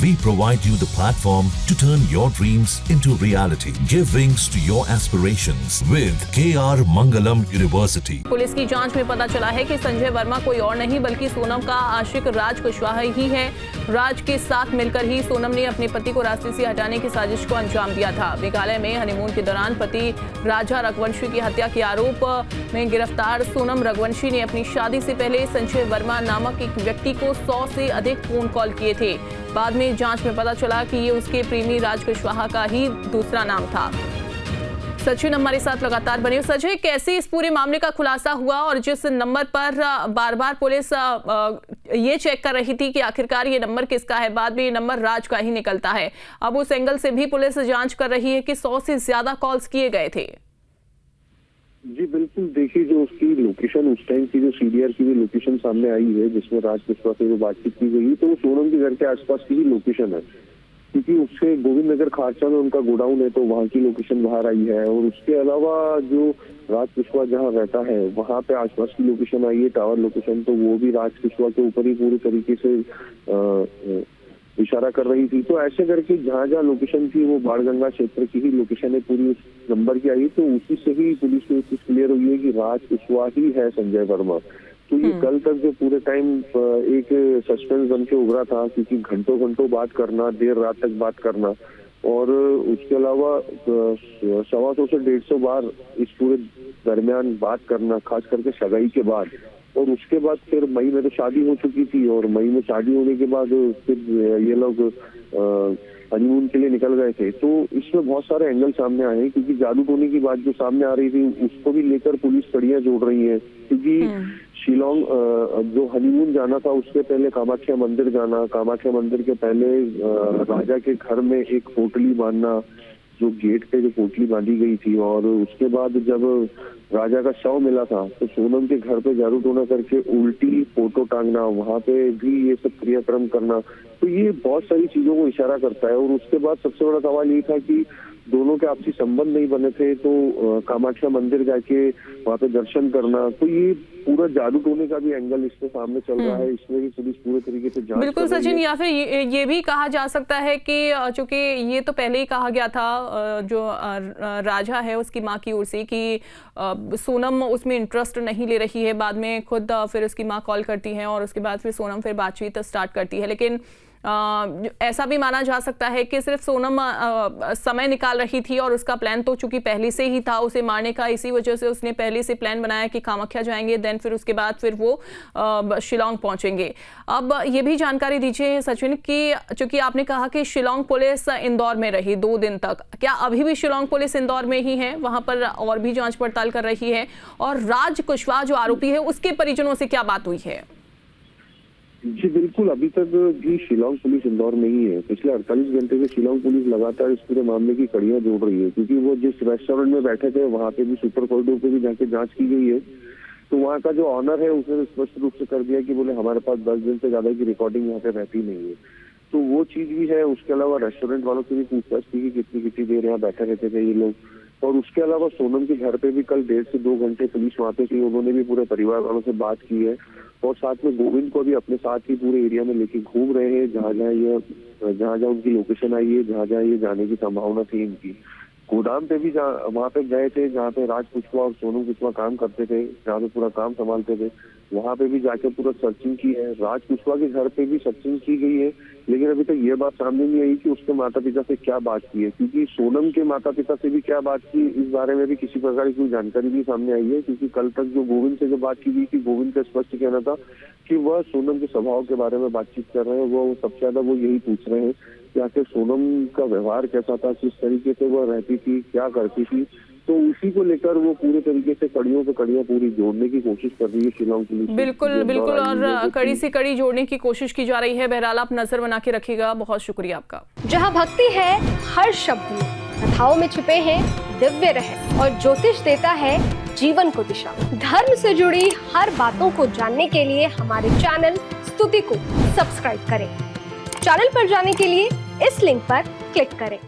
We provide you the platform to turn your dreams into reality. Give wings to your aspirations with KR Mangalam University. Police की जांच में पता चला है कि संजय वर्मा कोई और नहीं बल्कि सोनम का आशिक राज कुशवाहा ही है। राज के साथ मिलकर ही सोनम ने अपने पति को रास्ते से हटाने की साजिश को अंजाम दिया था। मेघालय में हनीमून के दौरान पति राजा रघुवंशी की हत्या के आरोप में गिरफ्तार सोनम रघुवंशी ने अपनी शादी से पहले संजय वर्मा नामक एक व्यक्ति को 100 से अधिक फोन कॉल किए थे। बाद में जांच में पता चला कि ये उसके प्रेमी राज कुशवाहा का ही दूसरा नाम था। सचिन हमारे साथ लगातार बने। सचिन, कैसे इस पूरे मामले का खुलासा हुआ और जिस नंबर पर बार बार पुलिस ये चेक कर रही थी कि आखिरकार ये नंबर किसका है, बाद में ये नंबर राज का ही निकलता है। अब उस एंगल से भी पुलिस जांच कर रही है कि 100 से ज्यादा कॉल्स किए गए थे। जी बिल्कुल, देखिए जो उसकी लोकेशन उस टाइम की जो सीडीआर की भी लोकेशन सामने आई है जिसमें राज कुशवाहा से जो बातचीत की गई है तो वो सोनम के घर के आसपास की ही लोकेशन है, क्योंकि उससे गोविंद नगर खारचा में उनका गोडाउन है तो वहाँ की लोकेशन बाहर आई है। और उसके अलावा जो राज कुशवाहा जहाँ रहता है वहाँ पे आसपास की लोकेशन आई है, टावर लोकेशन, तो वो भी राज कुशवाहा के ऊपर ही पूरी तरीके से इशारा कर रही थी। तो ऐसे करके जहाँ जहाँ लोकेशन थी वो बाणगंगा क्षेत्र की ही लोकेशन है पूरी उस नंबर की आई, तो उसी से ही पुलिस को चीज क्लियर हुई है कि राज कुशवाहा ही है संजय वर्मा। तो ये कल तक जो पूरे टाइम एक सस्पेंस बन के उभरा था, क्योंकि घंटों घंटों बात करना, देर रात तक बात करना, और उसके अलावा 125 से 150 बार इस पूरे दरमियान बात करना, खास करके सगाई के बाद। और उसके बाद फिर मई में तो शादी हो चुकी थी और मई में शादी होने के बाद फिर ये लोग हनीमून के लिए निकल गए थे। तो इसमें बहुत सारे एंगल सामने आए हैं, क्योंकि जादू टोने की बात जो सामने आ रही थी उसको भी लेकर पुलिस कड़ियां जोड़ रही है, क्योंकि शिलोंग जो हनीमून जाना था उसके पहले कामाख्या मंदिर जाना, कामाख्या मंदिर के पहले राजा के घर में एक पोटली बांधना, जो गेट पे जो पोटली बांधी गई थी, और उसके बाद जब राजा का शव मिला था तो सोनम के घर पे जादू टोना करके उल्टी फोटो टांगना, वहां पे भी ये सब क्रियाक्रम करना, तो ये बहुत सारी चीजों को इशारा करता है। और उसके बाद सबसे बड़ा सवाल ये था कि दोनों के आपसी संबंध नहीं बने थे तो कामाख्या मंदिर जाके वहाँ पे दर्शन करना, तो ये पूरा जादू टोने का भी एंगल इसमें सामने चल रहा है। इसमें भी पुलिस पूरे तरीके से जांच बिल्कुल सचिन, या फिर ये भी कहा जा सकता है कि चूंकि ये तो पहले ही कहा गया था जो राजा है उसकी माँ की ओर से कि सोनम उसमें इंटरेस्ट नहीं ले रही है, बाद में खुद फिर उसकी माँ कॉल करती है और उसके बाद फिर सोनम फिर बातचीत स्टार्ट करती है। लेकिन ऐसा भी माना जा सकता है कि सिर्फ सोनम समय निकाल रही थी और उसका प्लान तो चूंकि पहले से ही था उसे मारने का, इसी वजह से उसने पहले से प्लान बनाया कि कामाख्या जाएंगे, देन फिर उसके बाद फिर वो शिलोंग पहुंचेंगे। अब ये भी जानकारी दीजिए सचिन कि चूंकि आपने कहा कि शिलोंग पुलिस इंदौर में रही 2 दिन तक, क्या अभी भी शिलोंग पुलिस इंदौर में ही है, वहां पर और भी जांच पड़ताल कर रही है? और राज कुशवाहा जो आरोपी है उसके परिजनों से क्या बात हुई है? जी बिल्कुल, अभी तक भी शिलोंग पुलिस इंदौर में ही है। पिछले 48 घंटे से शिलोंग पुलिस लगातार इस पूरे मामले की कड़ियां जोड़ रही है, क्योंकि वो जिस रेस्टोरेंट में बैठे थे वहां पे भी सुपर कॉरिडोर पे भी जाके जांच की गई है। तो वहाँ का जो ऑनर है उसने स्पष्ट रूप से कर दिया कि बोले हमारे पास 10 दिन से ज्यादा की रिकॉर्डिंग यहाँ पे रहती नहीं है, तो वो चीज भी है। उसके अलावा रेस्टोरेंट वालों से भी पूछताछ की कि कितनी देर यहाँ बैठे रहते थे ये लोग। और उसके अलावा सोनम के घर पे भी कल 1.5 से 2 घंटे पुलिस वहाँ पे थी, उन्होंने भी पूरे परिवार वालों से बात की है। और साथ में गोविंद को भी अपने साथ ही पूरे एरिया में लेके घूम रहे हैं, जहाँ जहाँ उनकी लोकेशन आई है, जहाँ जहाँ ये जाने की संभावना थी इनकी। गोदाम पे भी वहाँ पे गए थे जहाँ पे राज कुशवाहा और सोनम कुशवाहा काम करते थे, जहाँ पे पूरा काम संभालते थे, वहाँ पे भी जाके पूरा सर्चिंग की है। राज कुशवाहा के घर पे भी सर्चिंग की गई है, लेकिन अभी तक ये बात सामने नहीं आई कि उसके माता पिता से क्या बात की है, क्योंकि सोनम के माता पिता से भी क्या बात की इस बारे में भी किसी प्रकार की कोई जानकारी भी सामने आई है। क्योंकि कल तक जो गोविंद से जो बात की गई थी, गोविंद का स्पष्ट कहना था कि वह सोनम के स्वभाव के बारे में बातचीत कर रहे हैं। वो सबसे ज्यादा वो यही पूछ रहे हैं कि आखिर सोनम का व्यवहार कैसा था, किस तरीके से वह रहती थी, क्या करती थी। तो उसी को लेकर वो पूरे तरीके से कड़ियों पे कड़ियां पूरी जोड़ने की कोशिश कर रही है शिलोंग पुलिस। बिल्कुल और कड़ी से कड़ी जोड़ने की कोशिश की जा रही है। बहरहाल आप नजर बना के रखिएगा। बहुत शुक्रिया आपका। जहां भक्ति है हर शब्द में, कथाओं में छुपे हैं दिव्य रहस्य और ज्योतिष देता है जीवन को दिशा। धर्म से जुड़ी हर बातों को जानने के लिए हमारे चैनल स्तुति को सब्सक्राइब करें। चैनल पर जाने के लिए इस लिंक पर क्लिक करें।